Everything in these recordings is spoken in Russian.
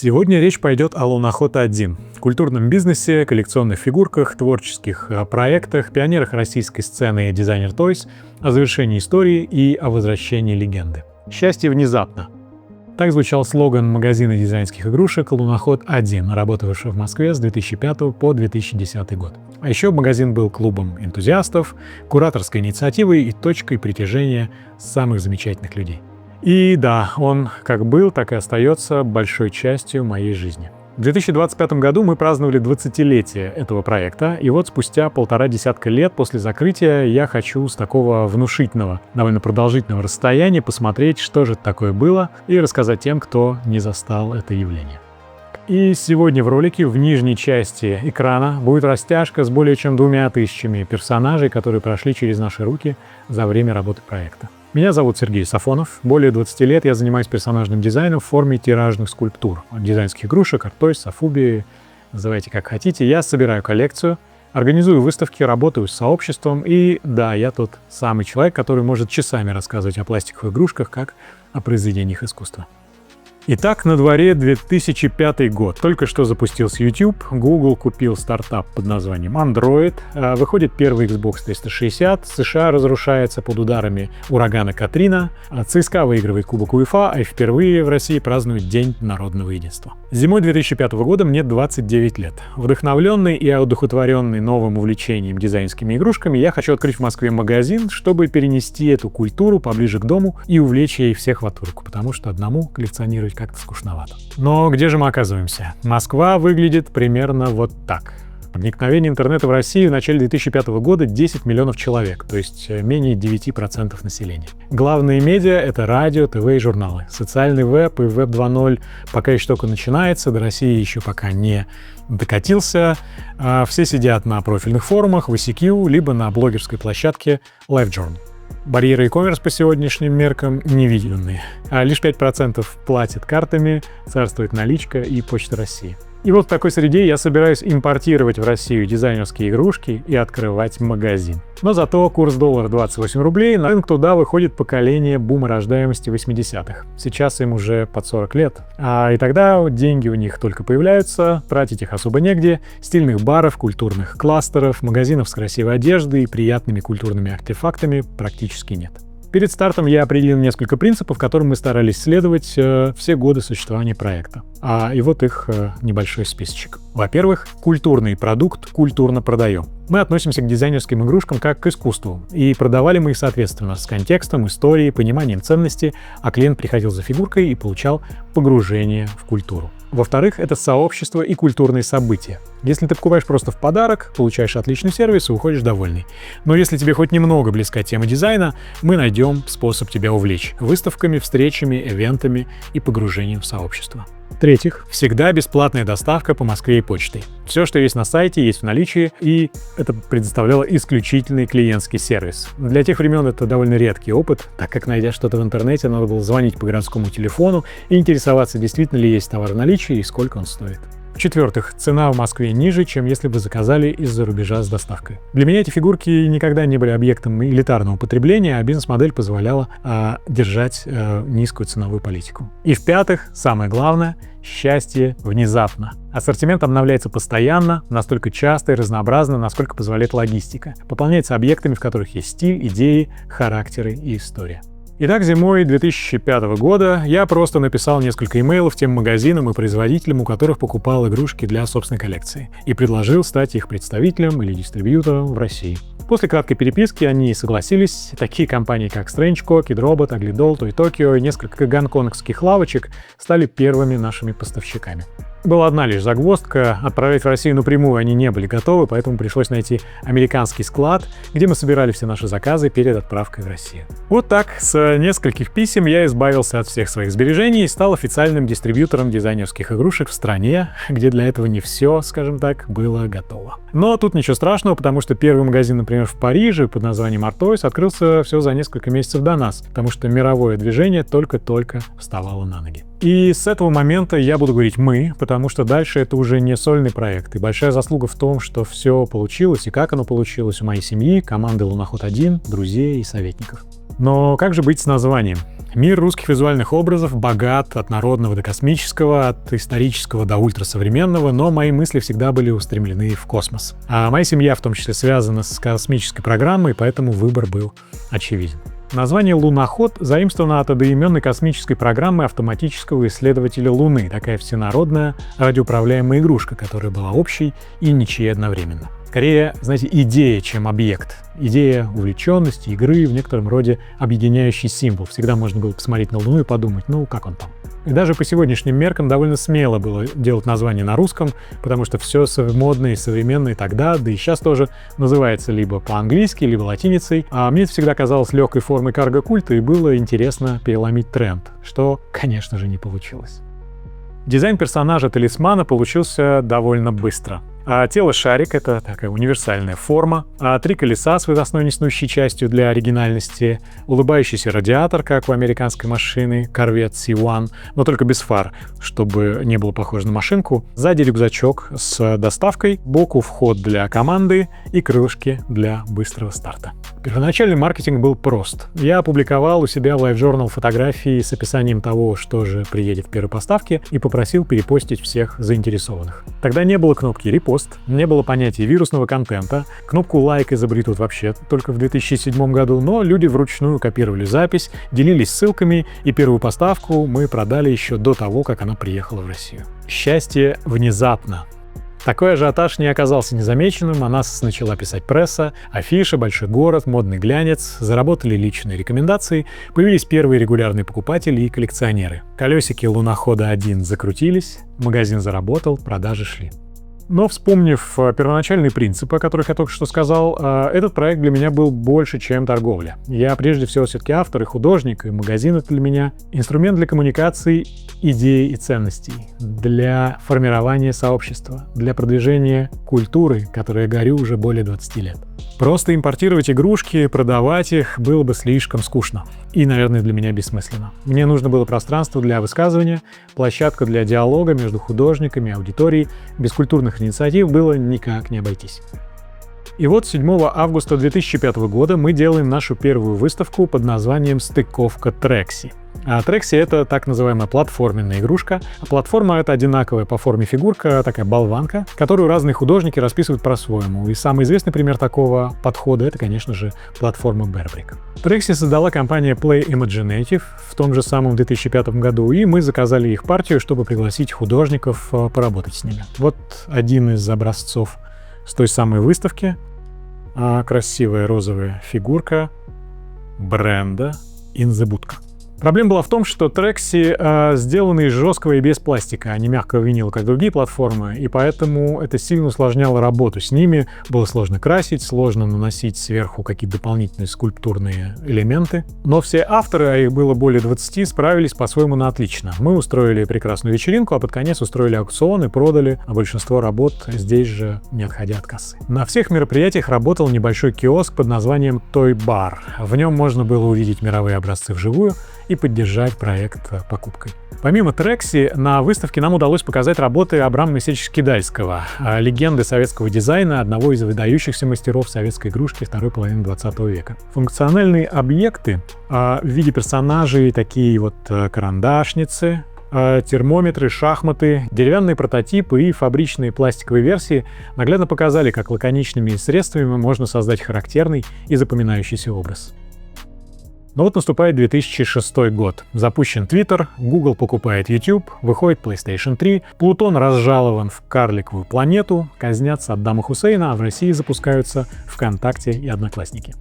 Сегодня речь пойдет о Луноход-1, культурном бизнесе, коллекционных фигурках, творческих проектах, пионерах российской сцены Designer Toys, о завершении истории и о возвращении легенды. Счастье внезапно. Так звучал слоган магазина дизайнерских игрушек «Луноход-1», работавшего в Москве с 2005 по 2010 год. А еще магазин был клубом энтузиастов, кураторской инициативой и точкой притяжения самых замечательных людей. И да, он как был, так и остается большой частью моей жизни. В 2025 году мы праздновали 20-летие этого проекта, и вот спустя 1,5 десятка лет после закрытия я хочу с такого внушительного, довольно продолжительного расстояния посмотреть, что же это такое было, и рассказать тем, кто не застал это явление. И сегодня в ролике в нижней части экрана будет растяжка с более чем 2000 персонажей, которые прошли через наши руки за время работы проекта. Меня зовут Сергей Сафонов. Более 20 лет я занимаюсь персонажным дизайном в форме тиражных скульптур. Дизайнерских игрушек, арт-тойс, софуби, называйте как хотите. Я собираю коллекцию, организую выставки, работаю с сообществом. И да, я тот самый человек, который может часами рассказывать о пластиковых игрушках, как о произведениях искусства. Итак, на дворе 2005 год. Только что запустился YouTube, Google купил стартап под названием Android, выходит первый Xbox 360, США разрушается под ударами урагана Катрина, ЦСКА выигрывает Кубок УЕФА, а впервые в России празднуют День народного единства. Зимой 2005 года мне 29 лет. Вдохновленный и одухотворенный новым увлечением дизайнерскими игрушками, я хочу открыть в Москве магазин, чтобы перенести эту культуру поближе к дому и увлечь ей всех в отурку, потому что одному коллекционировать как-то скучновато. Но где же мы оказываемся? Москва выглядит примерно вот так. Проникновение интернета в Россию в начале 2005 года 10 миллионов человек, то есть менее 9% населения. Главные медиа — это радио, ТВ и журналы. Социальный веб и веб 2.0 пока еще только начинается, до России еще пока не докатился. Все сидят на профильных форумах в ICQ, либо на блогерской площадке LiveJournal. Барьеры e-commerce по сегодняшним меркам невиданные. А лишь 5% платят картами, царствует наличка и Почта России. И вот в такой среде я собираюсь импортировать в Россию дизайнерские игрушки и открывать магазин. Но зато курс доллара 28 рублей, на рынок туда выходит поколение бума рождаемости 80-х. Сейчас им уже под 40 лет. И тогда деньги у них только появляются, тратить их особо негде. Стильных баров, культурных кластеров, магазинов с красивой одеждой и приятными культурными артефактами практически нет. Перед стартом я определил несколько принципов, которым мы старались следовать все годы существования проекта. И вот их небольшой списочек. Во-первых, культурный продукт культурно продаем. Мы относимся к дизайнерским игрушкам как к искусству, и продавали мы их соответственно с контекстом, историей, пониманием ценности, а клиент приходил за фигуркой и получал погружение в культуру. Во-вторых, это сообщество и культурные события. Если ты покупаешь просто в подарок, получаешь отличный сервис и уходишь довольный. Но если тебе хоть немного близка тема дизайна, мы найдем способ тебя увлечь выставками, встречами, ивентами и погружением в сообщество. В-третьих, всегда бесплатная доставка по Москве и почтой. Все, что есть на сайте, есть в наличии, и это предоставляло исключительный клиентский сервис. Для тех времен это довольно редкий опыт, так как, найдя что-то в интернете, надо было звонить по городскому телефону и интересоваться, действительно ли есть товар в наличии и сколько он стоит. В-четвертых, цена в Москве ниже, чем если бы заказали из-за рубежа с доставкой. Для меня эти фигурки никогда не были объектом элитарного потребления, а бизнес-модель позволяла держать низкую ценовую политику. И в-пятых, самое главное — счастье внезапно. Ассортимент обновляется постоянно, настолько часто и разнообразно, насколько позволяет логистика. Пополняется объектами, в которых есть стиль, идеи, характеры и история. Итак, зимой 2005 года я просто написал несколько имейлов тем магазинам и производителям, у которых покупал игрушки для собственной коллекции, и предложил стать их представителем или дистрибьютором в России. После краткой переписки они согласились. Такие компании, как Strangeco, Kidrobot, Ugly Doll, Toy Tokyo и несколько гонконгских лавочек стали первыми нашими поставщиками. Была одна лишь загвоздка: отправлять в Россию напрямую они не были готовы, поэтому пришлось найти американский склад, где мы собирали все наши заказы перед отправкой в Россию. Вот так, с нескольких писем я избавился от всех своих сбережений и стал официальным дистрибьютором дизайнерских игрушек в стране, где для этого не все, скажем так, было готово. Но тут ничего страшного, потому что первый магазин, например, в Париже под названием Art Toys открылся всего за несколько месяцев до нас, потому что мировое движение только-только вставало на ноги. И с этого момента я буду говорить «мы», потому что дальше это уже не сольный проект. И большая заслуга в том, что все получилось и как оно получилось у моей семьи, команды Луноход-1, друзей и советников. Но как же быть с названием? Мир русских визуальных образов богат от народного до космического, от исторического до ультрасовременного, но мои мысли всегда были устремлены в космос. А моя семья в том числе связана с космической программой, поэтому выбор был очевиден. Название «Луноход» заимствовано от одноименной космической программы автоматического исследователя Луны, такая всенародная радиоуправляемая игрушка, которая была общей и ничьей одновременно. Скорее, знаете, идея, чем объект. Идея увлеченности, игры, в некотором роде объединяющий символ. Всегда можно было посмотреть на Луну и подумать, ну, как он там. И даже по сегодняшним меркам довольно смело было делать название на русском, потому что все модное и современное тогда, да и сейчас тоже, называется либо по-английски, либо латиницей. А мне это всегда казалось легкой формой карго-культа, и было интересно переломить тренд, что, конечно же, не получилось. Дизайн персонажа-талисмана получился довольно быстро. Тело-шарик — это такая универсальная форма, 3 колеса с выносной неснущей частью для оригинальности, улыбающийся радиатор, как у американской машины Corvette C1, но только без фар, чтобы не было похоже на машинку, сзади рюкзачок с доставкой, боку вход для команды и крылышки для быстрого старта. Первоначальный маркетинг был прост. Я опубликовал у себя в LiveJournal фотографии с описанием того, что же приедет в первой поставке, и попросил перепостить всех заинтересованных. Тогда не было кнопки «Репост», не было понятия вирусного контента, кнопку «Лайк» изобретут вообще только в 2007 году, но люди вручную копировали запись, делились ссылками, и первую поставку мы продали еще до того, как она приехала в Россию. Счастье внезапно. Такой ажиотаж не оказался незамеченным, о нас начала писать пресса, афиши, большой город, модный глянец, заработали личные рекомендации, появились первые регулярные покупатели и коллекционеры. Колесики Лунохода-1 закрутились, магазин заработал, продажи шли. Но, вспомнив первоначальные принципы, о которых я только что сказал, этот проект для меня был больше, чем торговля. Я прежде всего все-таки автор и художник, и магазин — это для меня инструмент для коммуникации идей и ценностей, для формирования сообщества, для продвижения культуры, которой я горю уже более 20 лет. Просто импортировать игрушки, продавать их было бы слишком скучно и, наверное, для меня бессмысленно. Мне нужно было пространство для высказывания, площадка для диалога между художниками, аудиторией. Без культурных инициатив было никак не обойтись. И вот 7 августа 2005 года мы делаем нашу первую выставку под названием «Стыковка Трекси». А Трекси — это так называемая платформенная игрушка. Платформа — это одинаковая по форме фигурка, такая болванка, которую разные художники расписывают по-своему. И самый известный пример такого подхода — это, конечно же, платформа Bearbrick. Трекси создала компания Play Imaginative в том же самом 2005 году, и мы заказали их партию, чтобы пригласить художников поработать с ними. Вот один из образцов с той самой выставки. Красивая розовая фигурка бренда In the Budka. Проблема была в том, что Трекси сделаны из жесткого и без пластика, а не мягкого винила, как другие платформы, и поэтому это сильно усложняло работу с ними. Было сложно красить, сложно наносить сверху какие-то дополнительные скульптурные элементы. Но все авторы, а их было более 20, справились по-своему на отлично. Мы устроили прекрасную вечеринку, а под конец устроили аукцион и продали большинство работ здесь же, не отходя от кассы. На всех мероприятиях работал небольшой киоск под названием Toy Bar. В нем можно было увидеть мировые образцы вживую и поддержать проект покупкой. Помимо Трекси, на выставке нам удалось показать работы Абрама Моисеевича Скидальского, легенды советского дизайна, одного из выдающихся мастеров советской игрушки второй половины 20 века. Функциональные объекты в виде персонажей, такие вот карандашницы, термометры, шахматы, деревянные прототипы и фабричные пластиковые версии наглядно показали, как лаконичными средствами можно создать характерный и запоминающийся образ. Но вот наступает 2006 год. Запущен Twitter, Google покупает YouTube, выходит PlayStation 3, Плутон разжалован в карликовую планету, казнят Саддама Хусейна, а в России запускаются ВКонтакте и Одноклассники.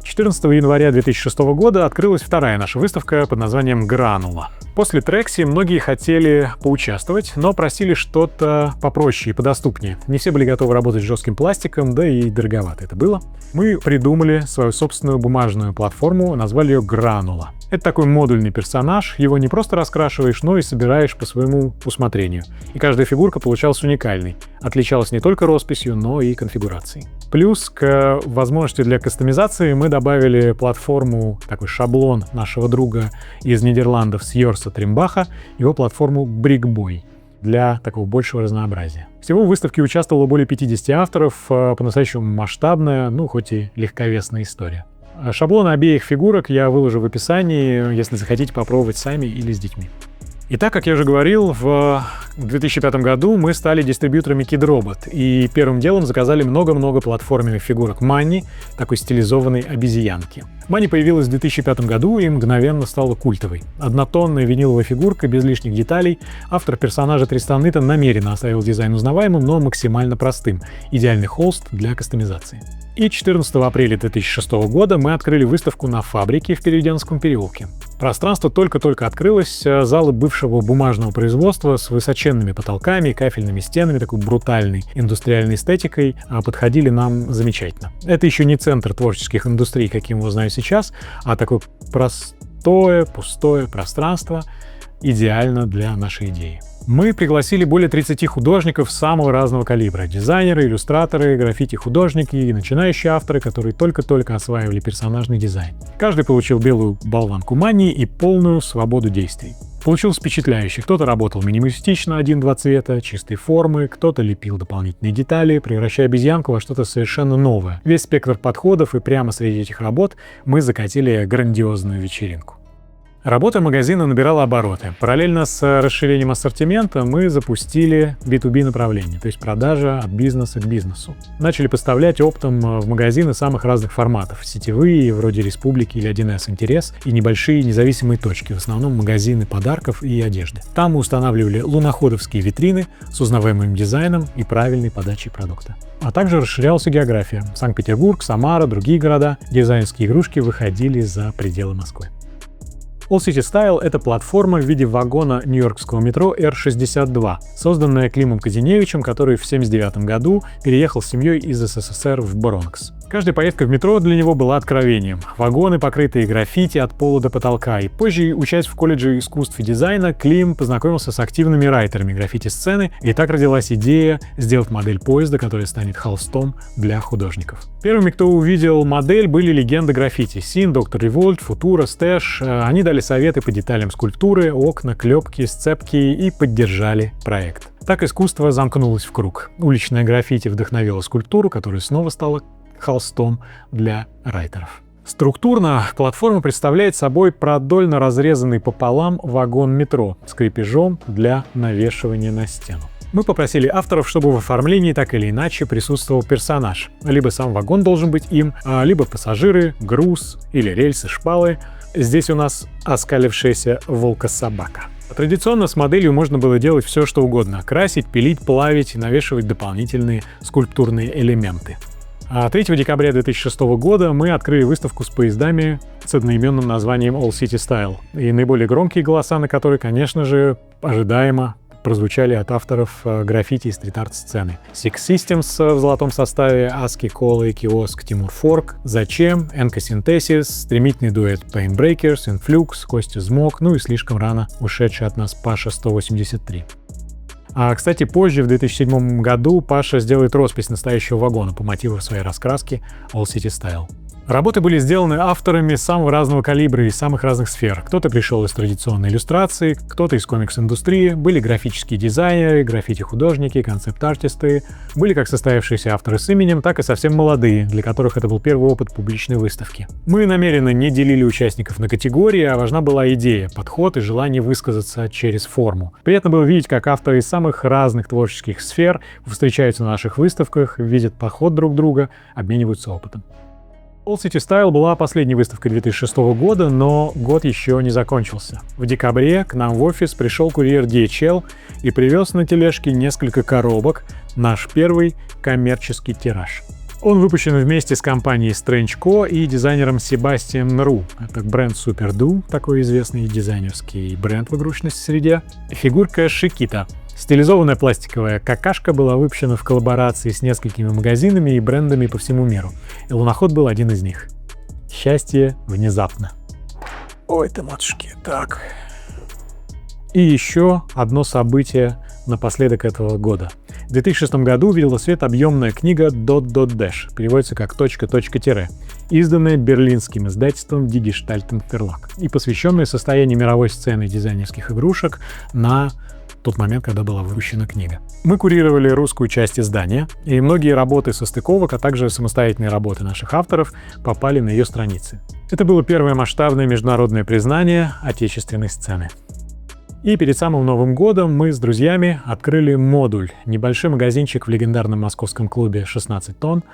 14 января 2006 года открылась вторая наша выставка под названием «Гранула». После Трекси многие хотели поучаствовать, но просили что-то попроще и подоступнее. Не все были готовы работать с жестким пластиком, да и дороговато это было. Мы придумали свою собственную бумажную платформу, назвали ее «Гранула». Это такой модульный персонаж, его не просто раскрашиваешь, но и собираешь по своему усмотрению. И каждая фигурка получалась уникальной, отличалась не только росписью, но и конфигурацией. Плюс к возможности для кастомизации мы добавили платформу, такой шаблон нашего друга из Нидерландов Сьорса Тримбаха, его платформу Brickboy для такого большего разнообразия. Всего в выставке участвовало более 50 авторов, по-настоящему масштабная, хоть и легковесная история. Шаблоны обеих фигурок я выложу в описании, если захотите попробовать сами или с детьми. Итак, как я уже говорил, в 2005 году мы стали дистрибьюторами Kidrobot и первым делом заказали много-много платформенных фигурок Манни, такой стилизованной обезьянки. Манни появилась в 2005 году и мгновенно стала культовой. Однотонная виниловая фигурка без лишних деталей. Автор персонажа Тристан Итан намеренно оставил дизайн узнаваемым, но максимально простым. Идеальный холст для кастомизации. И 14 апреля 2006 года мы открыли выставку на фабрике в Переведенском переулке. Пространство только-только открылось, залы бывшего бумажного производства с высоченными потолками, кафельными стенами, такой брутальной индустриальной эстетикой подходили нам замечательно. Это еще не центр творческих индустрий, каким его знаю сейчас, а такое простое, пустое пространство, идеально для нашей идеи. Мы пригласили более 30 художников самого разного калибра. Дизайнеры, иллюстраторы, граффити-художники и начинающие авторы, которые только-только осваивали персонажный дизайн. Каждый получил белую болванку Манни и полную свободу действий. Получилось впечатляюще. Кто-то работал минималистично, 1-2 цвета, чистые формы, кто-то лепил дополнительные детали, превращая обезьянку во что-то совершенно новое. Весь спектр подходов, и прямо среди этих работ мы закатили грандиозную вечеринку. Работа магазина набирала обороты. Параллельно с расширением ассортимента мы запустили B2B направление, то есть продажа от бизнеса к бизнесу. Начали поставлять оптом в магазины самых разных форматов. Сетевые, вроде Республики или 1С Интерес, и небольшие независимые точки, в основном магазины подарков и одежды. Там мы устанавливали луноходовские витрины с узнаваемым дизайном и правильной подачей продукта. А также расширялась география. Санкт-Петербург, Самара, другие города. Дизайнерские игрушки выходили за пределы Москвы. All City Style — это платформа в виде вагона нью-йоркского метро R62, созданная Климом Казиневичем, который в 1979 году переехал с семьей из СССР в Бронкс. Каждая поездка в метро для него была откровением. Вагоны, покрытые граффити от пола до потолка. И позже, учась в колледже искусств и дизайна, Клим познакомился с активными райтерами граффити-сцены, и так родилась идея сделать модель поезда, которая станет холстом для художников. Первыми, кто увидел модель, были легенды граффити: Син, Доктор Револьт, Футура, Стэш. Они дали советы по деталям скульптуры, окна, клепки, сцепки и поддержали проект. Так искусство замкнулось в круг. Уличное граффити вдохновило скульптуру, которая снова стала холстом для райтеров. Структурно платформа представляет собой продольно разрезанный пополам вагон метро с крепежом для навешивания на стену. Мы попросили авторов, чтобы в оформлении так или иначе присутствовал персонаж. Либо сам вагон должен быть им, либо пассажиры, груз или рельсы, шпалы. Здесь у нас оскалившаяся волка-собака. Традиционно с моделью можно было делать все, что угодно: красить, пилить, плавить и навешивать дополнительные скульптурные элементы. 3 декабря 2006 года мы открыли выставку с поездами с одноименным названием All City Style. И наиболее громкие голоса, на которые, конечно же, ожидаемо прозвучали от авторов граффити и стрит-арт-сцены. Six Systems в золотом составе, Аски, Кола и Киоск, Тимур Форк, Зачем, Энка Синтесис, стремительный дуэт Painbreakers, Influx, Костя Змок, ну и слишком рано ушедший от нас Паша 183. Кстати, позже, в 2007 году, Паша сделает роспись настоящего вагона по мотиву своей раскраски All City Style. Работы были сделаны авторами самого разного калибра и самых разных сфер. Кто-то пришел из традиционной иллюстрации, кто-то из комикс-индустрии, были графические дизайнеры, граффити-художники, концепт-артисты, были как состоявшиеся авторы с именем, так и совсем молодые, для которых это был первый опыт публичной выставки. Мы намеренно не делили участников на категории, а важна была идея, подход и желание высказаться через форму. Приятно было видеть, как авторы из самых разных творческих сфер встречаются на наших выставках, видят подход друг друга, обмениваются опытом. All City Style была последней выставкой 2006 года, но год еще не закончился. В декабре к нам в офис пришел курьер DHL и привез на тележке несколько коробок, наш первый коммерческий тираж. Он выпущен вместе с компанией Strange Co. и дизайнером Себастьян Ру. Это бренд Superdo, такой известный дизайнерский бренд в игрушечной среде. Фигурка Шикита. Стилизованная пластиковая какашка была выпущена в коллаборации с несколькими магазинами и брендами по всему миру. И луноход был один из них. Счастье внезапно. Ой ты, матушки, так. И еще одно событие напоследок этого года. В 2006 году увидела свет объемная книга Dash, переводится как .тире, изданная берлинским издательством Die Gestalten Verlag и посвященная состоянию мировой сцены дизайнерских игрушек на тот момент, когда была выпущена книга. Мы курировали русскую часть издания, и многие работы состыковок, а также самостоятельные работы наших авторов попали на ее страницы. Это было первое масштабное международное признание отечественной сцены. И перед самым Новым годом мы с друзьями открыли модуль, небольшой магазинчик в легендарном московском клубе «16 тонн».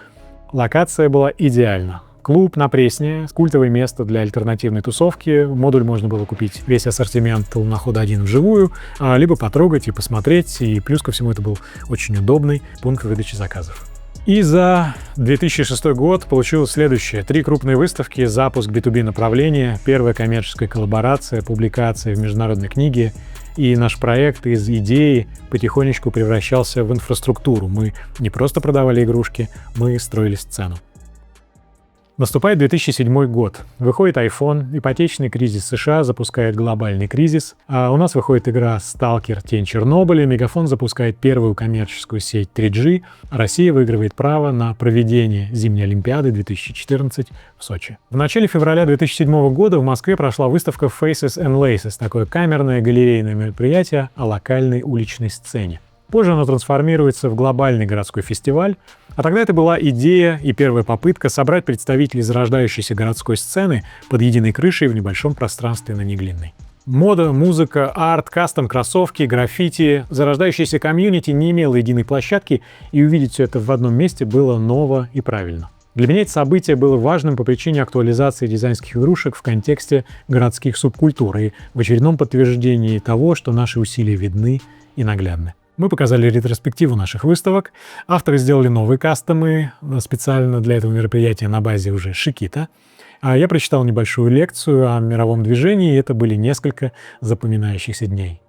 Локация была идеальна. Клуб на Пресне, культовое место для альтернативной тусовки. В модуль можно было купить весь ассортимент Лунохода-1 вживую, либо потрогать и посмотреть. И плюс ко всему это был очень удобный пункт выдачи заказов. И за 2006 год получилось следующее. 3 крупные выставки, запуск B2B направления, первая коммерческая коллаборация, публикация в международной книге. И наш проект из идеи потихонечку превращался в инфраструктуру. Мы не просто продавали игрушки, мы строили сцену. Наступает 2007 год. Выходит iPhone, ипотечный кризис США запускает глобальный кризис, а у нас выходит игра «Сталкер. Тень Чернобыля», Мегафон запускает первую коммерческую сеть 3G, а Россия выигрывает право на проведение зимней Олимпиады 2014 в Сочи. В начале февраля 2007 года в Москве прошла выставка Faces and Laces, такое камерное галерейное мероприятие о локальной уличной сцене. Позже оно трансформируется в глобальный городской фестиваль, а тогда это была идея и первая попытка собрать представителей зарождающейся городской сцены под единой крышей в небольшом пространстве на Неглинной. Мода, музыка, арт, кастом, кроссовки, граффити, зарождающаяся комьюнити не имела единой площадки, и увидеть все это в одном месте было ново и правильно. Для меня это событие было важным по причине актуализации дизайнерских игрушек в контексте городских субкультур и в очередном подтверждении того, что наши усилия видны и наглядны. Мы показали ретроспективу наших выставок, авторы сделали новые кастомы специально для этого мероприятия на базе уже Шикита, а я прочитал небольшую лекцию о мировом движении, и это были несколько запоминающихся дней.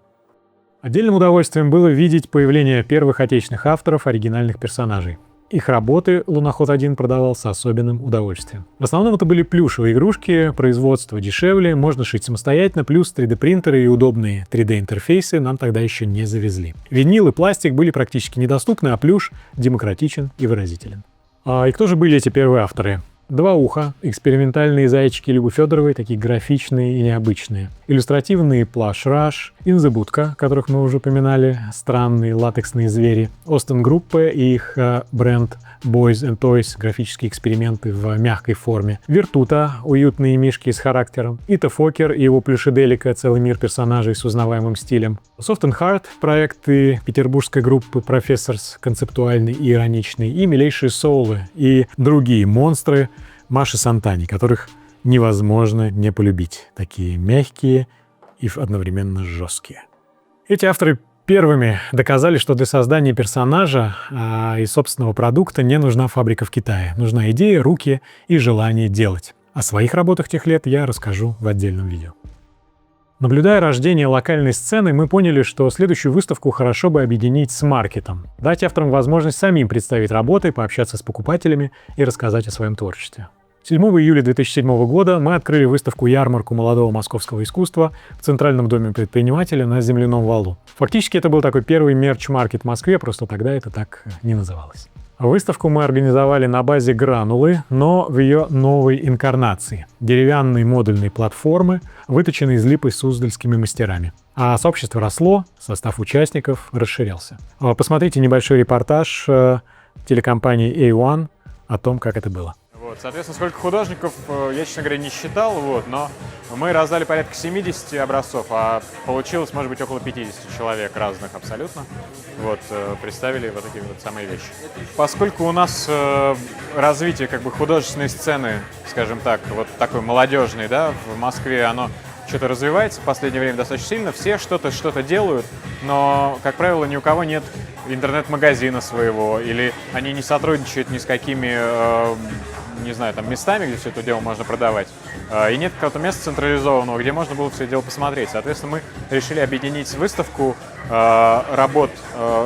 Отдельным удовольствием было видеть появление первых отечественных авторов оригинальных персонажей. Их работы Луноход-1 продавал с особенным удовольствием. В основном это были плюшевые игрушки, производство дешевле, можно шить самостоятельно, плюс 3D-принтеры и удобные 3D-интерфейсы нам тогда еще не завезли. Винил и пластик были практически недоступны, а плюш демократичен и выразителен. И кто же были эти первые авторы? Два уха, экспериментальные зайчики Любы Федоровой, такие графичные и необычные. Иллюстративные Plush Rush, Инзабудка, которых мы уже упоминали, странные латексные звери. Остен Группе и их бренд Boys and Toys, графические эксперименты в мягкой форме. Виртута, уютные мишки с характером. Ита Фокер и его плюшеделика, целый мир персонажей с узнаваемым стилем. Soft and Hard, проекты петербургской группы Professors, концептуальный и ироничный. И милейшие соулы и другие монстры Маши Сантани, которых невозможно не полюбить. Такие мягкие и одновременно жесткие. Эти авторы первыми доказали, что для создания персонажа и собственного продукта не нужна фабрика в Китае. Нужна идея, руки и желание делать. О своих работах тех лет я расскажу в отдельном видео. Наблюдая рождение локальной сцены, мы поняли, что следующую выставку хорошо бы объединить с маркетом. Дать авторам возможность самим представить работы, пообщаться с покупателями и рассказать о своем творчестве. 7 июля 2007 года мы открыли выставку-ярмарку молодого московского искусства в Центральном доме предпринимателя на Земляном валу. Фактически это был такой первый мерч-маркет в Москве, просто тогда это так не называлось. Выставку мы организовали на базе Гранулы, но в ее новой инкарнации – деревянной модульной платформы, выточенной из липы суздальскими мастерами. А сообщество росло, состав участников расширялся. Посмотрите небольшой репортаж телекомпании A1 о том, как это было. Соответственно, сколько художников, я, честно говоря, не считал, но мы раздали порядка 70 образцов, а получилось, может быть, около 50 человек разных абсолютно. Представили вот такие вот самые вещи. Поскольку у нас развитие художественной сцены, скажем так, вот такой молодежной, да, в Москве, оно что-то развивается в последнее время достаточно сильно, все что-то делают, но, как правило, ни у кого нет интернет-магазина своего, или они не сотрудничают ни с какими местами, где все это дело можно продавать. И нет какого-то места централизованного, где можно было все это дело посмотреть. Соответственно, мы решили объединить выставку работ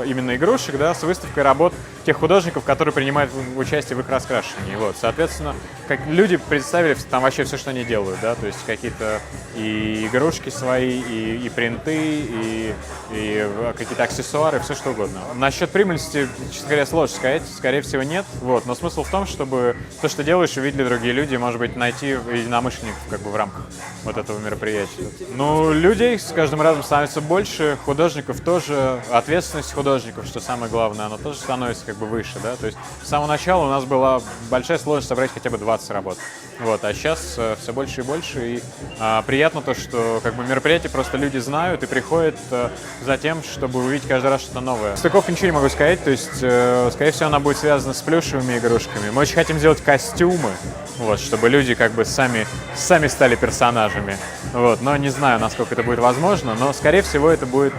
именно игрушек, да, с выставкой работ тех художников, которые принимают участие в их раскрашивании. Соответственно, как люди представили там вообще все, что они делают, да, то есть какие-то и игрушки свои, и принты, и какие-то аксессуары, все что угодно. Насчет прибыльности, честно говоря, сложно сказать, скорее всего нет, но смысл в том, чтобы то, что делаешь, увидели другие люди, может быть, найти единомышленников в рамках вот этого мероприятия. Людей с каждым разом становится больше, художников художников тоже, ответственность художников, что самое главное, она тоже становится как бы выше, да, то есть с самого начала у нас была большая сложность собрать хотя бы 20 работ, вот, а сейчас все больше и больше, и приятно то, что как бы мероприятия просто люди знают и приходят за тем, чтобы увидеть каждый раз что-то новое. Стыковка ничего не могу сказать, то есть, скорее всего, она будет связана с плюшевыми игрушками. Мы очень хотим сделать костюмы, вот, чтобы люди как бы сами стали персонажами, вот, но не знаю, насколько это будет возможно, но, скорее всего, это будет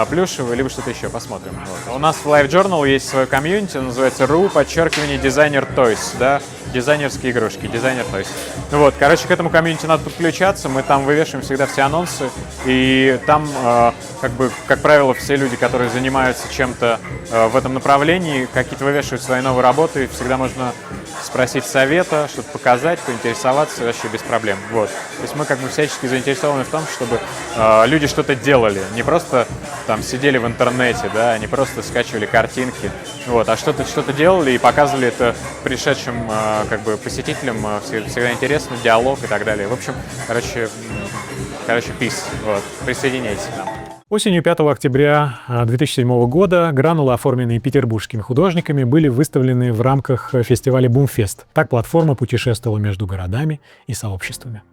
плюшевый, либо что-то еще, посмотрим. Вот. У нас в Live Journal есть свой комьюнити, называется ru_designer toys, да, дизайнерские игрушки, дизайнер toys. Вот, короче, к этому комьюнити надо подключаться, мы там вывешиваем всегда все анонсы, и там, как бы, как правило, все люди, которые занимаются чем-то в этом направлении, какие-то вывешивают свои новые работы, и всегда можно спросить совета, что-то показать, поинтересоваться вообще без проблем. Вот. То есть мы как бы всячески заинтересованы в том, чтобы люди что-то делали, не просто там сидели в интернете, да, не просто скачивали картинки, вот, а что-то делали и показывали это пришедшим как бы посетителям, всегда интересно, диалог и так далее. В общем, короче, peace, вот, присоединяйтесь к нам. Осенью 5 октября 2007 года гранулы, оформленные петербургскими художниками, были выставлены в рамках фестиваля Бумфест. Так платформа путешествовала между городами и сообществами.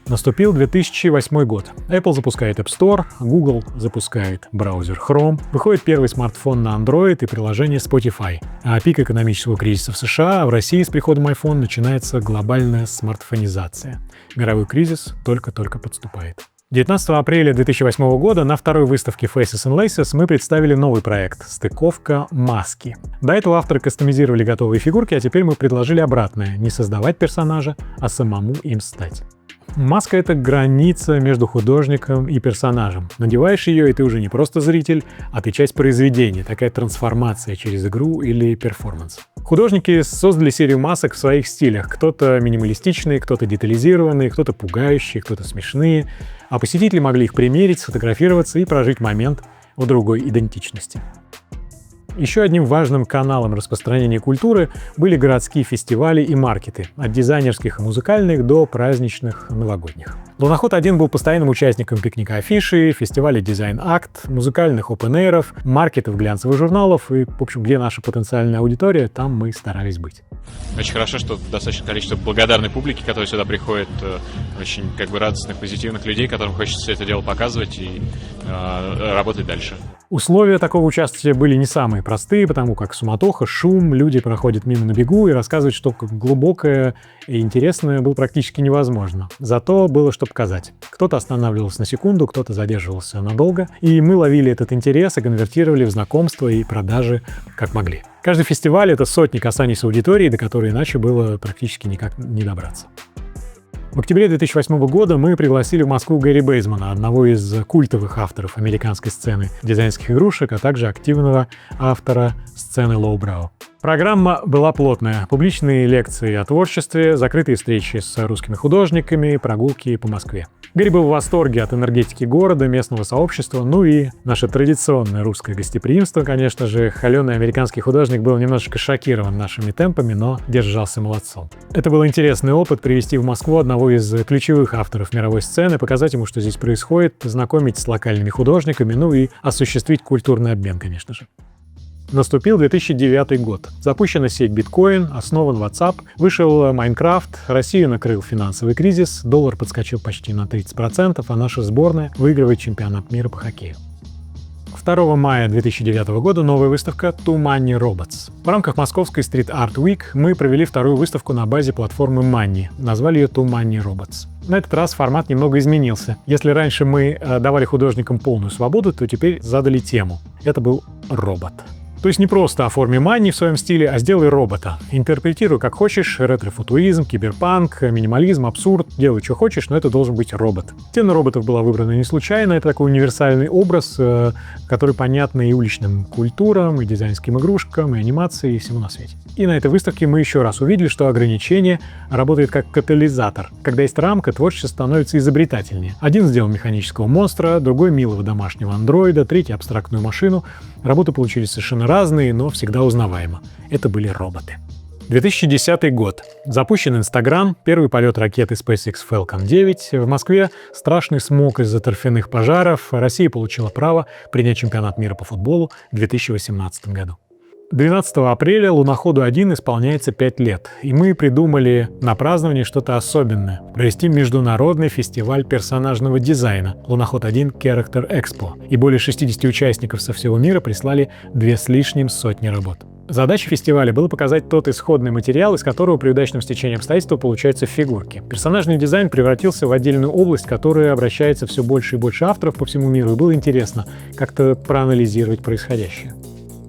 Наступил 2008 год. Apple запускает App Store, Google запускает браузер Chrome, выходит первый смартфон на Android и приложение Spotify. А пик экономического кризиса в США, а в России с приходом iPhone начинается глобальная смартфонизация. Мировой кризис только-только подступает. 19 апреля 2008 года на второй выставке Faces and Laces мы представили новый проект — стыковка маски. До этого авторы кастомизировали готовые фигурки, а теперь мы предложили обратное — не создавать персонажа, а самому им стать. Маска — это граница между художником и персонажем. Надеваешь ее, и ты уже не просто зритель, а ты часть произведения, такая трансформация через игру или перформанс. Художники создали серию масок в своих стилях. Кто-то минималистичные, кто-то детализированные, кто-то пугающие, кто-то смешные. А посетители могли их примерить, сфотографироваться и прожить момент в другой идентичности. Еще одним важным каналом распространения культуры были городские фестивали и маркеты, от дизайнерских и музыкальных до праздничных новогодних. Луноход-1 был постоянным участником пикника афиши, фестиваля Дизайн-Акт, музыкальных опен-эйров, маркетов, глянцевых журналов и, в общем, где наша потенциальная аудитория, там мы старались быть. Очень хорошо, что достаточно количество благодарной публики, которая сюда приходит, очень как бы радостных, позитивных людей, которым хочется все это дело показывать и работать дальше. Условия такого участия были не самые простые, потому как суматоха, шум, люди проходят мимо на бегу, и рассказывать что-то глубокое и интересное было практически невозможно. Зато было что показать. Кто-то останавливался на секунду, кто-то задерживался надолго, и мы ловили этот интерес и конвертировали в знакомства и продажи как могли. Каждый фестиваль — это сотни касаний с аудиторией, до которой иначе было практически никак не добраться. В октябре 2008 года мы пригласили в Москву Гэри Бейзмана, одного из культовых авторов американской сцены дизайнерских игрушек, а также активного автора сцены лоу-броу. Программа была плотная. Публичные лекции о творчестве, закрытые встречи с русскими художниками, прогулки по Москве. Гэри был в восторге от энергетики города, местного сообщества, ну и наше традиционное русское гостеприимство, конечно же. Холеный американский художник был немножечко шокирован нашими темпами, но держался молодцом. Это был интересный опыт — привести в Москву одного из ключевых авторов мировой сцены, показать ему, что здесь происходит, познакомить с локальными художниками, ну и осуществить культурный обмен, конечно же. Наступил 2009 год. Запущена сеть биткоин, основан WhatsApp, вышел Майнкрафт, Россию накрыл финансовый кризис, доллар подскочил почти на 30%, а наша сборная выигрывает чемпионат мира по хоккею. 2 мая 2009 года новая выставка Too Many Robots. В рамках московской Street Art Week мы провели вторую выставку на базе платформы Money. Назвали ее Too Many Robots. На этот раз формат немного изменился. Если раньше мы давали художникам полную свободу, то теперь задали тему. Это был робот. То есть не просто оформи Money в своем стиле, а сделай робота. Интерпретируй как хочешь, ретро-футуризм, киберпанк, минимализм, абсурд. Делай, что хочешь, но это должен быть робот. Тема роботов была выбрана не случайно. Это такой универсальный образ, который понятен и уличным культурам, и дизайнерским игрушкам, и анимации, и всему на свете. И на этой выставке мы еще раз увидели, что ограничение работает как катализатор. Когда есть рамка, творчество становится изобретательнее. Один сделал механического монстра, другой милого домашнего андроида, третий абстрактную машину. Работы получились совершенно разные, но всегда узнаваемо. Это были роботы. 2010 год. Запущен Инстаграм, первый полет ракеты SpaceX Falcon 9. В Москве страшный смог из-за торфяных пожаров. Россия получила право принять чемпионат мира по футболу в 2018 году. 12 апреля Луноходу-1 исполняется 5 лет, и мы придумали на празднование что-то особенное – провести международный фестиваль персонажного дизайна «Луноход-1 Character Expo», и более 60 участников со всего мира прислали 2 с лишним сотни работ. Задачей фестиваля было показать тот исходный материал, из которого при удачном стечении обстоятельств получаются фигурки. Персонажный дизайн превратился в отдельную область, которая обращается все больше и больше авторов по всему миру, и было интересно как-то проанализировать происходящее.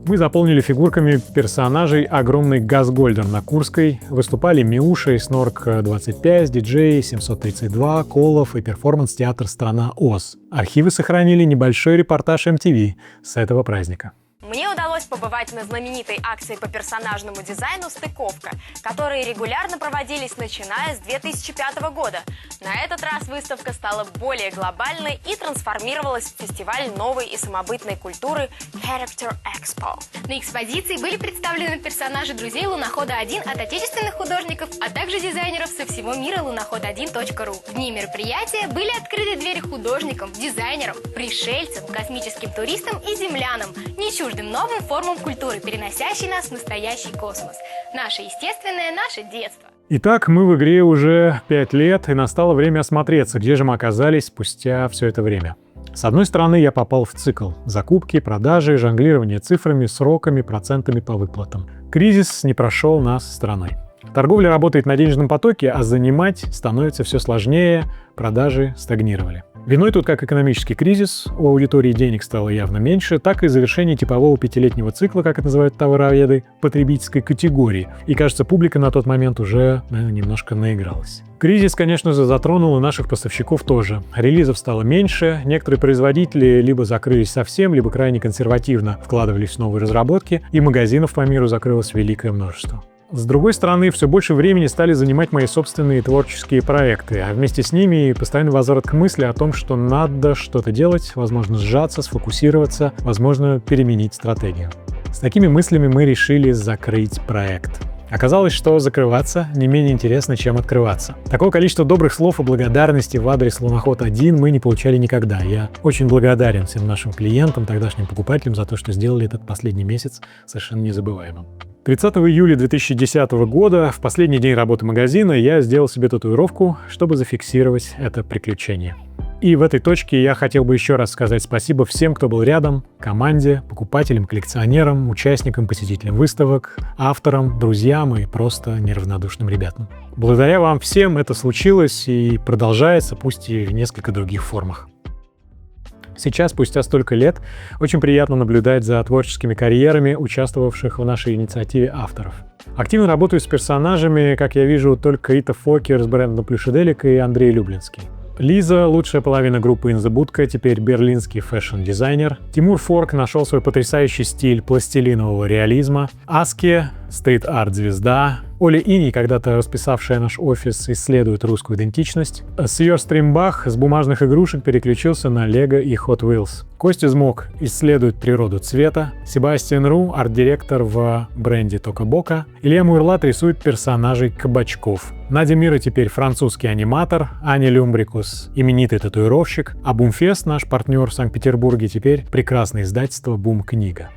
Мы заполнили фигурками персонажей огромный Газгольдер на Курской, выступали Миуша и Снорк-25, Диджей, 732, Колов и перформанс-театр «Страна Оз». Архивы сохранили небольшой репортаж MTV с этого праздника. Мне удалось побывать на знаменитой акции по персонажному дизайну «Стыковка», которые регулярно проводились начиная с 2005 года. На этот раз выставка стала более глобальной и трансформировалась в фестиваль новой и самобытной культуры Character Expo. На экспозиции были представлены персонажи друзей Лунохода-1 от отечественных художников, а также дизайнеров со всего мира Луноход1.ру. В дни мероприятия были открыты двери художникам, дизайнерам, пришельцам, космическим туристам и землянам, не чуждым новым формам культуры, переносящей нас в настоящий космос. Наше естественное, наше детство. Итак, мы в игре уже 5 лет, и настало время осмотреться, где же мы оказались спустя все это время. С одной стороны, я попал в цикл – закупки, продажи, жонглирование цифрами, сроками, процентами по выплатам. Кризис не прошел нас стороной. Торговля работает на денежном потоке, а занимать становится все сложнее, продажи стагнировали. Виной тут как экономический кризис, у аудитории денег стало явно меньше, так и завершение типового 5-летнего цикла, как это называют товароведы, потребительской категории. И, кажется, публика на тот момент уже немножко наигралась. Кризис, конечно же, затронул и наших поставщиков тоже. Релизов стало меньше, некоторые производители либо закрылись совсем, либо крайне консервативно вкладывались в новые разработки, и магазинов по миру закрылось великое множество. С другой стороны, все больше времени стали занимать мои собственные творческие проекты, а вместе с ними и постоянный возврат к мысли о том, что надо что-то делать, возможно, сжаться, сфокусироваться, возможно, переменить стратегию. С такими мыслями мы решили закрыть проект. Оказалось, что закрываться не менее интересно, чем открываться. Такого количества добрых слов и благодарности в адрес Луноход-1 мы не получали никогда. Я очень благодарен всем нашим клиентам, тогдашним покупателям за то, что сделали этот последний месяц совершенно незабываемым. 30 июля 2010 года, в последний день работы магазина, я сделал себе татуировку, чтобы зафиксировать это приключение. И в этой точке я хотел бы еще раз сказать спасибо всем, кто был рядом, команде, покупателям, коллекционерам, участникам, посетителям выставок, авторам, друзьям и просто неравнодушным ребятам. Благодаря вам всем это случилось и продолжается, пусть и в несколько других формах. Сейчас, спустя столько лет, очень приятно наблюдать за творческими карьерами участвовавших в нашей инициативе авторов. Активно работаю с персонажами, как я вижу, только Рита Фокер с брендом Плюшеделик и Андрей Люблинский. Лиза, лучшая половина группы In The Budka, теперь берлинский фэшн-дизайнер. Тимур Форк нашел свой потрясающий стиль пластилинового реализма. Аски, стрит-арт-звезда. Оля Иней, когда-то расписавшая наш офис, исследует русскую идентичность. Сьер Стримбах с бумажных игрушек переключился на Лего и Hot Wheels. Костя Змок исследует природу цвета. Себастьян Ру, арт-директор в бренде Тока Бока. Илья Муэрлат рисует персонажей кабачков. Надя Мира теперь французский аниматор. Аня Люмбрикус — именитый татуировщик. А Бумфест, наш партнер в Санкт-Петербурге, теперь прекрасное издательство Бум-книга.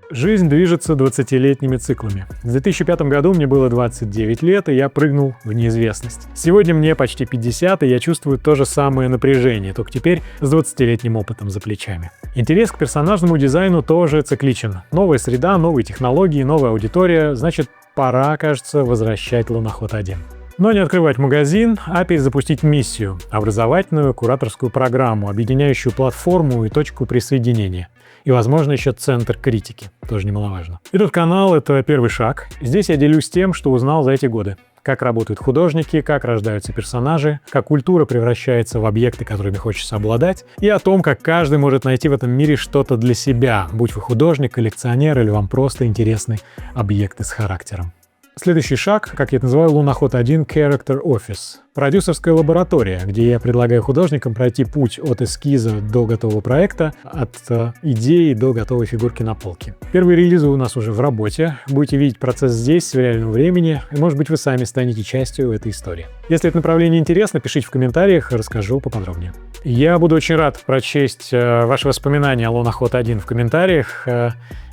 Жизнь движется 20-летними циклами. В 2005 году мне было 29 лет, и я прыгнул в неизвестность. Сегодня мне почти 50, и я чувствую то же самое напряжение, только теперь с 20-летним опытом за плечами. Интерес к персонажному дизайну тоже цикличен. Новая среда, новые технологии, новая аудитория, значит, пора, кажется, возвращать Луноход-1. Но не открывать магазин, а перезапустить миссию – образовательную кураторскую программу, объединяющую платформу и точку присоединения. И, возможно, еще центр критики, тоже немаловажно. Этот канал — это первый шаг. Здесь я делюсь тем, что узнал за эти годы. Как работают художники, как рождаются персонажи, как культура превращается в объекты, которыми хочется обладать, и о том, как каждый может найти в этом мире что-то для себя, будь вы художник, коллекционер или вам просто интересны объекты с характером. Следующий шаг, как я это называю, Луноход-1 Character Office. Продюсерская лаборатория, где я предлагаю художникам пройти путь от эскиза до готового проекта, от идеи до готовой фигурки на полке. Первые релизы у нас уже в работе. Будете видеть процесс здесь, в реальном времени, и, может быть, вы сами станете частью этой истории. Если это направление интересно, пишите в комментариях, расскажу поподробнее. Я буду очень рад прочесть ваши воспоминания о Луноход-1 в комментариях.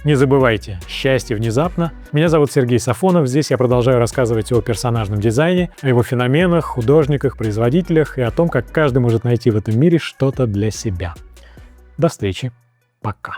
Не забывайте, счастье внезапно. Меня зовут Сергей Сафонов. Здесь я продолжаю рассказывать о персонажном дизайне, о его феноменах, художниках, производителях и о том, как каждый может найти в этом мире что-то для себя. До встречи. Пока.